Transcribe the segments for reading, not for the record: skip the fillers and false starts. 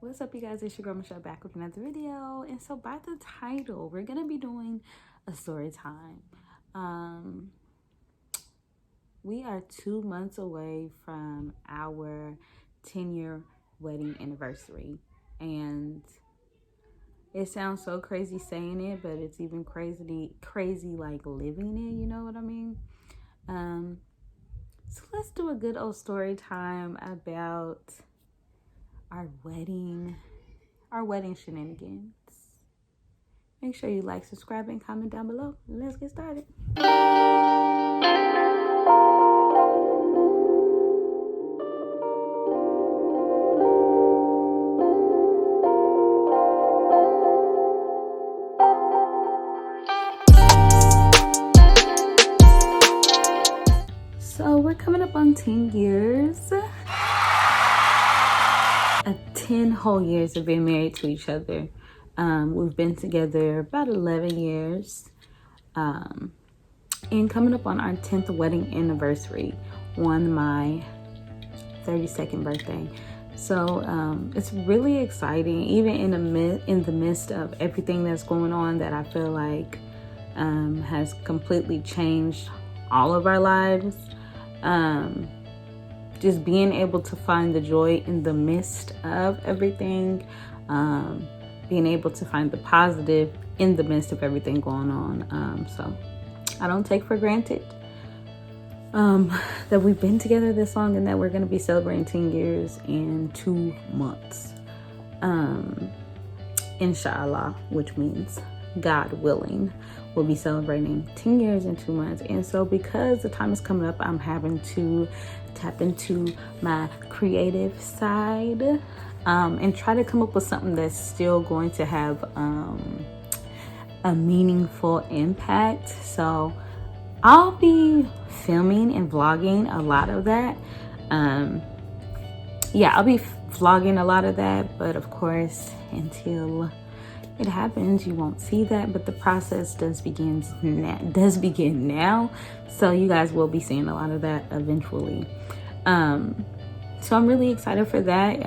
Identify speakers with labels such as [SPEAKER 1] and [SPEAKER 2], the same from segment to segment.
[SPEAKER 1] What's up, you guys? It's your girl Michelle back with another video. And so by the title, we're gonna be doing a story time. We are 2 months away from our 10-year wedding anniversary, and it sounds so crazy saying it, but it's even crazy like living it, you know what I mean? So let's do a good old story time about our wedding shenanigans. Make sure you like, subscribe, and comment down below. Let's get started. So we're coming up on 10 years. 10 whole years of being married to each other. We've been together about 11 years. And coming up on our 10th wedding anniversary on my 32nd birthday. So it's really exciting, even in the midst of everything that's going on that I feel like has completely changed all of our lives. Just being able to find the joy in the midst of everything, being able to find the positive in the midst of everything going on. So I don't take for granted that we've been together this long and that we're going to be celebrating 10 years in 2 months. Inshallah, which means God willing, we'll be celebrating 10 years in 2 months. And so because the time is coming up, I'm having to tap into my creative side and try to come up with something that's still going to have a meaningful impact. So I'll be filming and vlogging a lot of that. I'll be vlogging a lot of that, but of course, until it happens, you won't see that. But the process does begin now, so you guys will be seeing a lot of that eventually. So I'm really excited for that.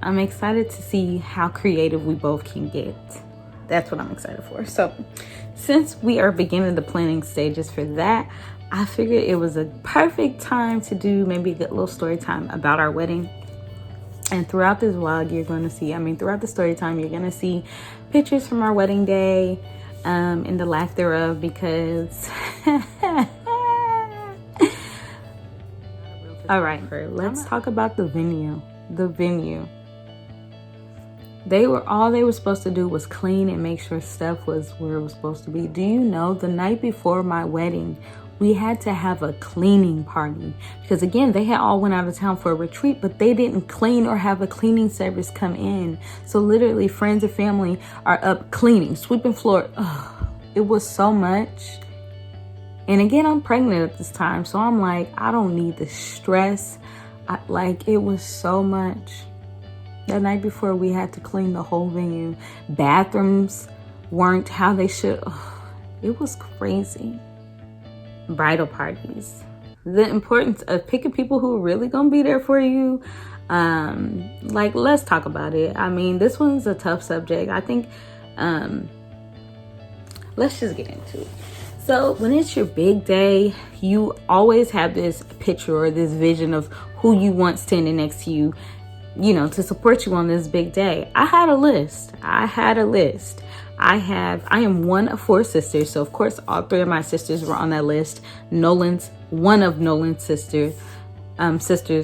[SPEAKER 1] I'm excited to see how creative we both can get. That's what I'm excited for. So since we are beginning the planning stages for that, I figured it was a perfect time to do maybe a good little story time about our wedding. And throughout this vlog, throughout the story time, you're going to see pictures from our wedding day and the lack thereof, because all right, let's talk about the venue. All they were supposed to do was clean and make sure stuff was where it was supposed to be. Do you know, the night before my wedding, we had to have a cleaning party because, again, they had all went out of town for a retreat, but they didn't clean or have a cleaning service come in. So literally friends and family are up cleaning, sweeping floor. Ugh, it was so much. And again, I'm pregnant at this time, so I'm like, I don't need the stress. It was so much. That night before, we had to clean the whole venue. Bathrooms weren't how they should. Ugh, it was crazy. Bridal parties. The importance of picking people who are really gonna be there for you. Let's talk about it. I mean, this one's a tough subject. I think let's just get into it. So when it's your big day, you always have this picture or this vision of who you want standing next to you, to support you on this big day. I had a list. I am one of 4 sisters, so of course all 3 of my sisters were on that list. One of Nolan's sisters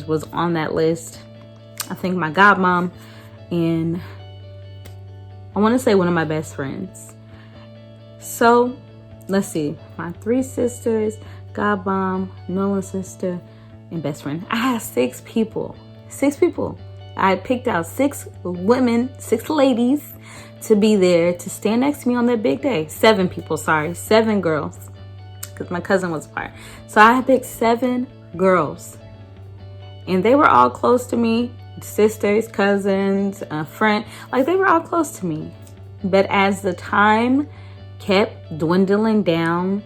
[SPEAKER 1] was on that list. I think my godmom, and I want to say one of my best friends. So let's see, my 3 sisters, godmom, Nolan's sister, and best friend. I had 6 people. I picked out 6 women, 6 ladies to be there to stand next to me on that big day. 7 people, 7 girls, because my cousin was a part. So I picked 7 girls, and they were all close to me, sisters, cousins, a friend. They were all close to me. But as the time kept dwindling down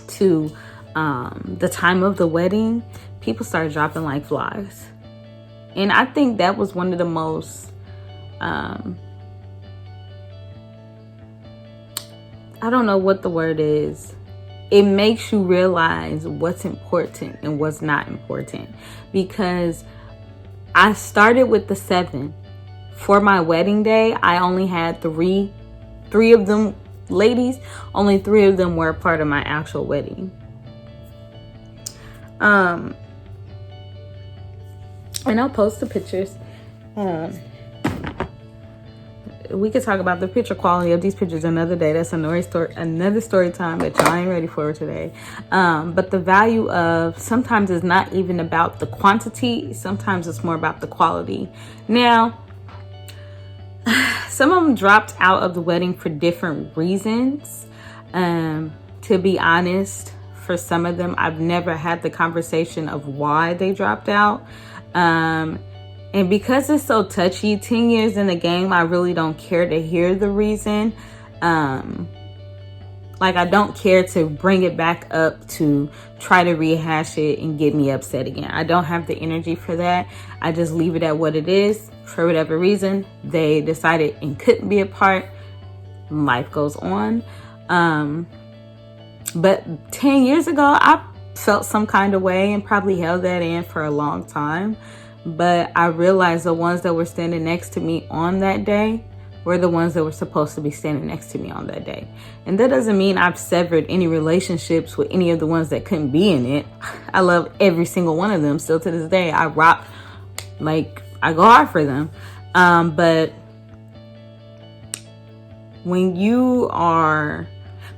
[SPEAKER 1] to the time of the wedding, people started dropping like flies. And I think that was one of the most, I don't know what the word is. It makes you realize what's important and what's not important. Because I started with the 7. For my wedding day, I only had three of them ladies. Only 3 of them were a part of my actual wedding. And I'll post the pictures. We could talk about the picture quality of these pictures another day. That's another story time that y'all ain't ready for today. But the value of sometimes is not even about the quantity. Sometimes it's more about the quality. Now, some of them dropped out of the wedding for different reasons. To be honest, for some of them, I've never had the conversation of why they dropped out. And because it's so touchy, 10 years in the game, I really don't care to hear the reason. Like, I don't care to bring it back up to try to rehash it and get me upset again. I don't have the energy for that. I just leave it at what it is. For whatever reason, they decided and couldn't be a part. Life goes on. But 10 years ago, I felt some kind of way and probably held that in for a long time. But I realized the ones that were standing next to me on that day were the ones that were supposed to be standing next to me on that day. And that doesn't mean I've severed any relationships with any of the ones that couldn't be in it. I love every single one of them. Still to this day, I rock, like, I go hard for them. But when you are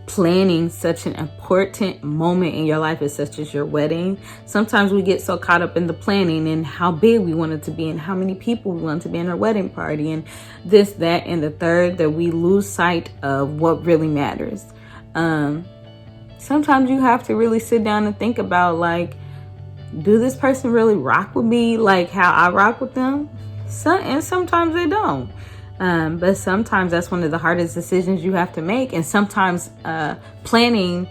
[SPEAKER 1] planning such an important moment in your life as such as your wedding, sometimes we get so caught up in the planning and how big we want it to be and how many people we want to be in our wedding party and this, that, and the third, that we lose sight of what really matters. Sometimes you have to really sit down and think about, like, do this person really rock with me like how I rock with them? And sometimes they don't. But sometimes that's one of the hardest decisions you have to make. And sometimes planning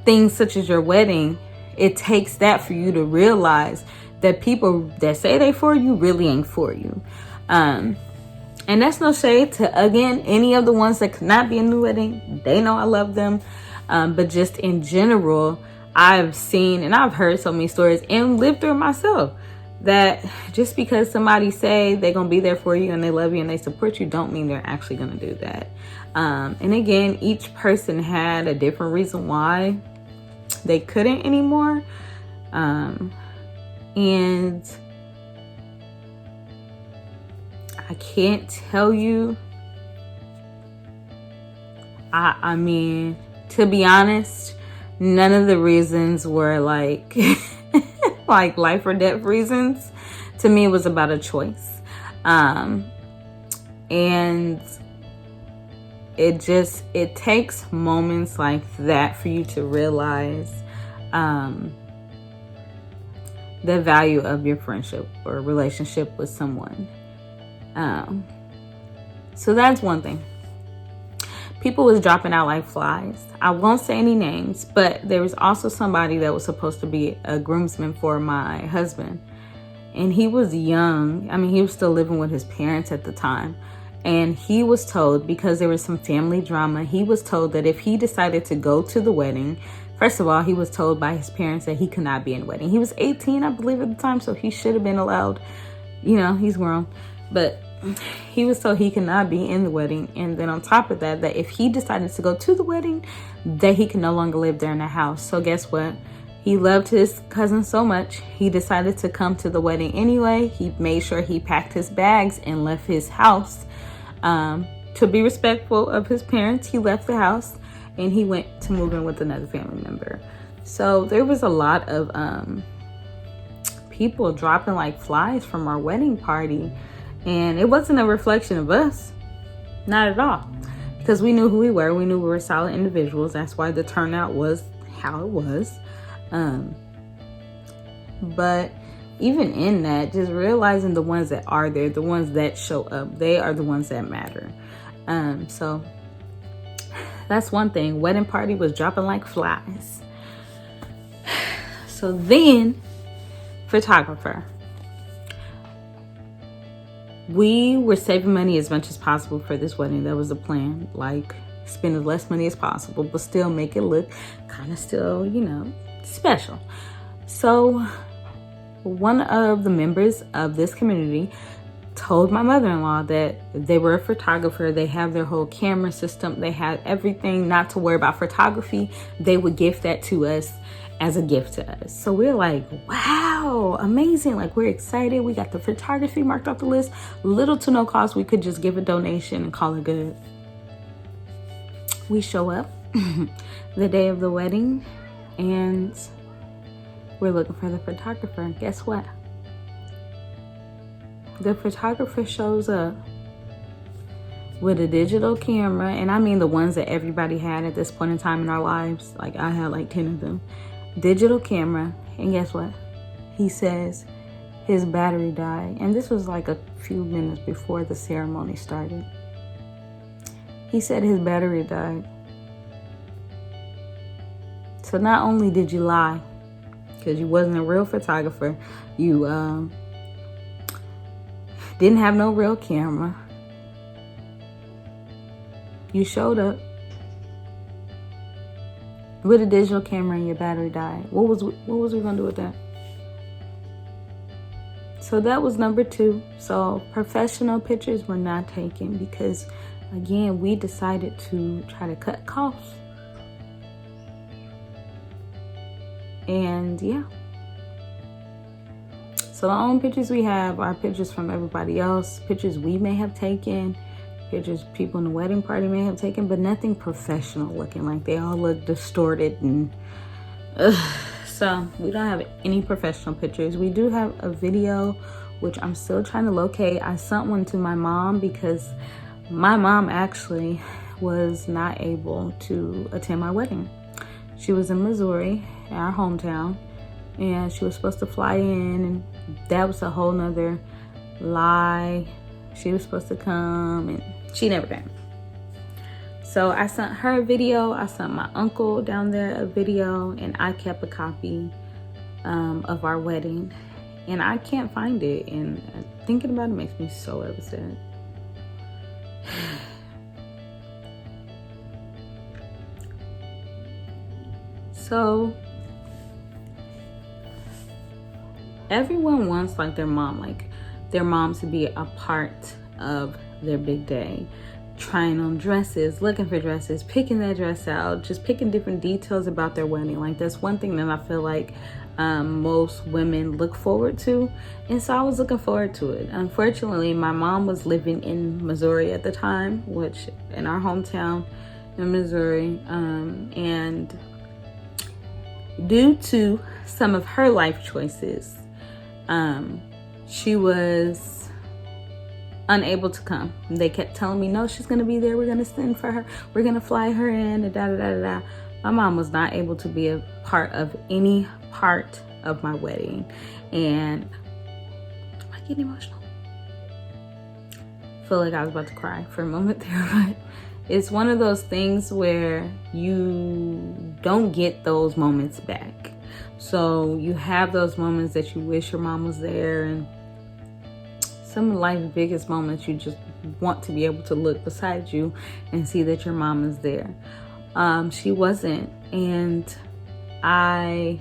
[SPEAKER 1] things such as your wedding, it takes that for you to realize that people that say they for you really ain't for you. And that's no shade to, again, any of the ones that could not be in the wedding. They know I love them. But just in general, I've seen and I've heard so many stories and lived through myself, that just because somebody say they're going to be there for you and they love you and they support you, don't mean they're actually going to do that. And again, each person had a different reason why they couldn't anymore. And I can't tell you. I mean, to be honest, none of the reasons were like like life or death reasons. To me, it was about a choice. And it takes moments like that for you to realize the value of your friendship or relationship with someone. So that's one thing. People was dropping out like flies. I won't say any names, but there was also somebody that was supposed to be a groomsman for my husband. And he was young. I mean, he was still living with his parents at the time. And he was told, because there was some family drama, he was told that if he decided to go to the wedding, first of all, he was told by his parents that he could not be in the wedding. He was 18, I believe, at the time, so he should have been allowed. You know, he's grown. But he was told he cannot be in the wedding. And then on top of that, that if he decided to go to the wedding, that he can no longer live there in the house. So guess what? He loved his cousin so much, he decided to come to the wedding anyway. He made sure he packed his bags and left his house. To be respectful of his parents, he left the house and he went to move in with another family member. So there was a lot of people dropping like flies from our wedding party. And it wasn't a reflection of us. Not at all. Because we knew who we were. We knew we were solid individuals. That's why the turnout was how it was. But even in that, just realizing the ones that are there, the ones that show up, they are the ones that matter. So that's one thing. Wedding party was dropping like flies. So then, photographer. we were saving money as much as possible for this wedding. That was the plan. Like, spend as less money as possible, but still make it look kind of still, special. So one of the members of this community told my mother-in-law that they were a photographer. They have their whole camera system. They had everything, not to worry about photography. They would gift that to us as a gift to us. So we're like, wow, amazing. Like, we're excited. We got the photography marked off the list. Little to no cost. We could just give a donation and call it good. We show up the day of the wedding and we're looking for the photographer. And guess what? The photographer shows up with a digital camera, and I mean the ones that everybody had at this point in time in our lives. Like, I had like 10 of them. Digital camera, and guess what? He says his battery died, and this was like a few minutes before the ceremony started. He said his battery died. So not only did you lie, because you wasn't a real photographer, you didn't have no real camera. You showed up with a digital camera and your battery died. What was we gonna do with that? So that was number 2. So professional pictures were not taken because, again, we decided to try to cut costs. And yeah. So the only pictures we have are pictures from everybody else, pictures we may have taken, pictures people in the wedding party may have taken, but nothing professional looking. Like, they all look distorted and so we don't have any professional pictures. We do have a video, which I'm still trying to locate. I sent one to my mom because my mom actually was not able to attend my wedding. She was in Missouri, our hometown, and she was supposed to fly in, and that was a whole nother lie. She was supposed to come and she never came. So I sent her a video. I sent my uncle down there a video, and I kept a copy of our wedding, and I can't find it. And thinking about it makes me so upset. So everyone wants like their mom to be a part of their big day, trying on dresses, looking for dresses, picking that dress out, just picking different details about their wedding. Like, that's one thing that I feel like most women look forward to, and so I was looking forward to it. Unfortunately, my mom was living in Missouri at the time, which in our hometown in Missouri, and due to some of her life choices, she was unable to come. They kept telling me, no, she's gonna be there, we're gonna send for her, we're gonna fly her in, and da da da da. My mom was not able to be a part of any part of my wedding. And am I getting emotional? I feel like I was about to cry for a moment there, but it's one of those things where you don't get those moments back. So you have those moments that you wish your mom was there, and some of life's biggest moments you just want to be able to look beside you and see that your mom is there. She wasn't, and I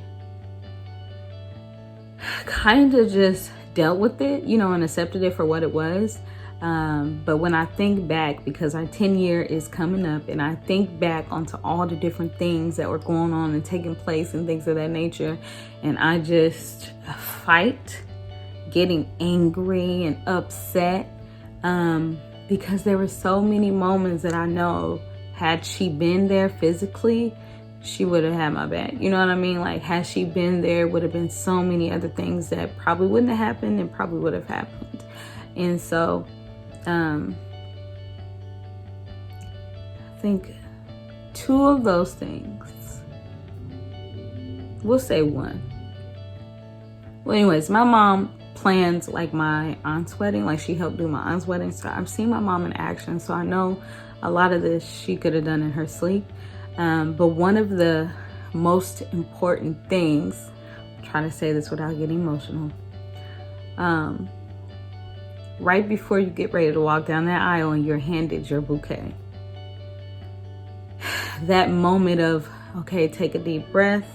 [SPEAKER 1] kind of just dealt with it, and accepted it for what it was. But when I think back, because our 10-year is coming up, and I think back onto all the different things that were going on and taking place and things of that nature, and I just fight getting angry and upset, because there were so many moments that I know, had she been there physically, she would have had my back. You know what I mean? Like, had she been there, would have been so many other things that probably wouldn't have happened and probably would have happened. And so I think 2 of those things, we'll say 1. Well, anyways, my mom planned like my aunt's wedding. Like, she helped do my aunt's wedding. So I've seen my mom in action. So I know a lot of this she could have done in her sleep. But one of the most important things, I'm trying to say this without getting emotional, right before you get ready to walk down that aisle and you're handed your bouquet. That moment of, okay, take a deep breath.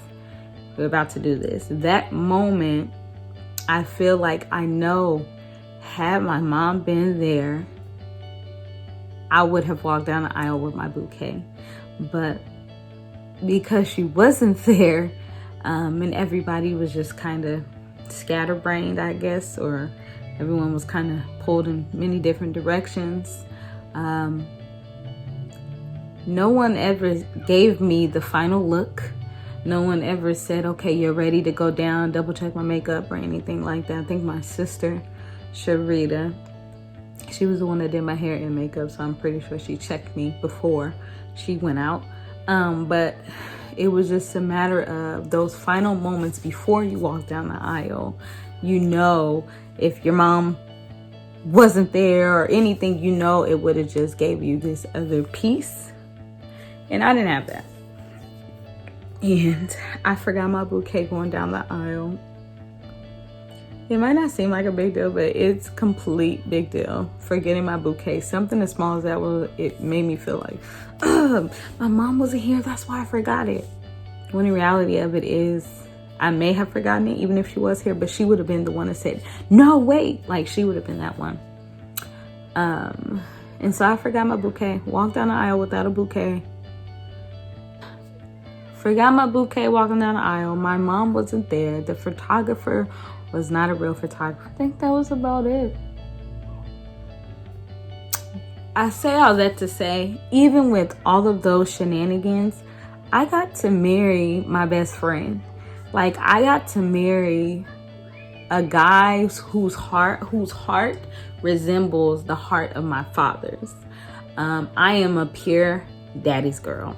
[SPEAKER 1] We're about to do this. That moment, I feel like I know, had my mom been there, I would have walked down the aisle with my bouquet. But because she wasn't there, and everybody was just kind of scatterbrained, I guess, or everyone was kind of pulled in many different directions. No one ever gave me the final look. No one ever said, okay, you're ready to go down, double check my makeup or anything like that. I think my sister, Sharita, she was the one that did my hair and makeup, so I'm pretty sure she checked me before she went out. But it was just a matter of those final moments before you walk down the aisle. You know, if your mom wasn't there or anything, you know, it would have just gave you this other piece. And I didn't have that. And I forgot my bouquet going down the aisle. It might not seem like a big deal, but it's complete big deal. Forgetting my bouquet, something as small as that, it made me feel like, my mom wasn't here, that's why I forgot it. When the reality of it is, I may have forgotten it even if she was here, but she would have been the one that said, no, wait, like she would have been that one. And so I forgot my bouquet, walked down the aisle without a bouquet. Forgot my bouquet walking down the aisle. My mom wasn't there. The photographer was not a real photographer. I think that was about it. I say all that to say, even with all of those shenanigans, I got to marry my best friend. Like, I got to marry a guy whose heart resembles the heart of my father's. I am a pure daddy's girl.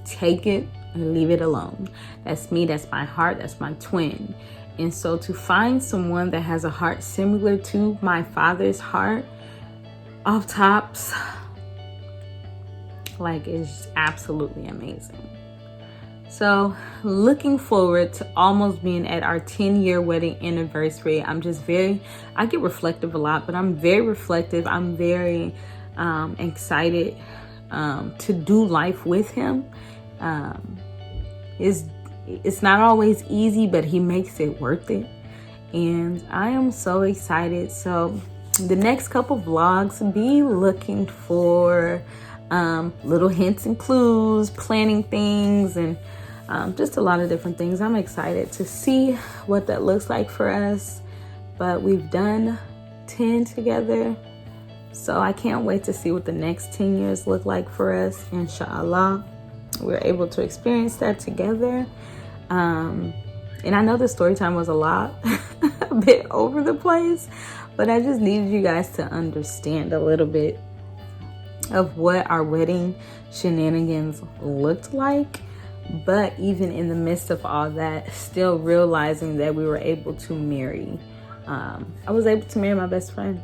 [SPEAKER 1] Take it and leave it alone. That's me, that's my heart, that's my twin. And so to find someone that has a heart similar to my father's heart, off tops, like, it's absolutely amazing. So looking forward to almost being at our 10-year wedding anniversary. I get reflective a lot, but I'm very reflective. I'm very excited to do life with him. It's not always easy, but he makes it worth it. And I am so excited. So the next couple vlogs, be looking for little hints and clues, planning things, and just a lot of different things. I'm excited to see what that looks like for us. But we've done 10 together, so I can't wait to see what the next 10 years look like for us. Inshallah, we're able to experience that together. And I know the story time was a bit over the place, but I just needed you guys to understand a little bit of what our wedding shenanigans looked like. But even in the midst of all that, still realizing that we were able to marry. I was able to marry my best friend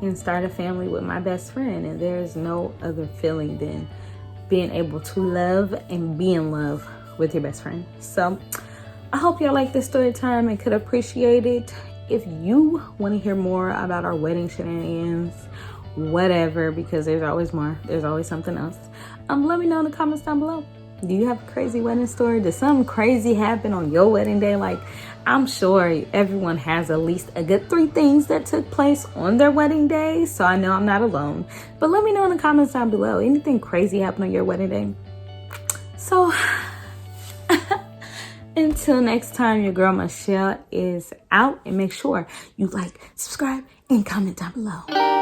[SPEAKER 1] and start a family with my best friend. And there's no other feeling than being able to love and be in love with your best friend. So I hope y'all like this story time and could appreciate it. If you want to hear more about our wedding shenanigans, whatever, because there's always more, there's always something else, let me know in the comments down below. Do you have a crazy wedding story? Did something crazy happen on your wedding day? Like, I'm sure everyone has at least a good 3 things that took place on their wedding day, so I know I'm not alone. But let me know in the comments down below. Anything crazy happened on your wedding day? So until next time, your girl Michelle is out, and make sure you like, subscribe, and comment down below.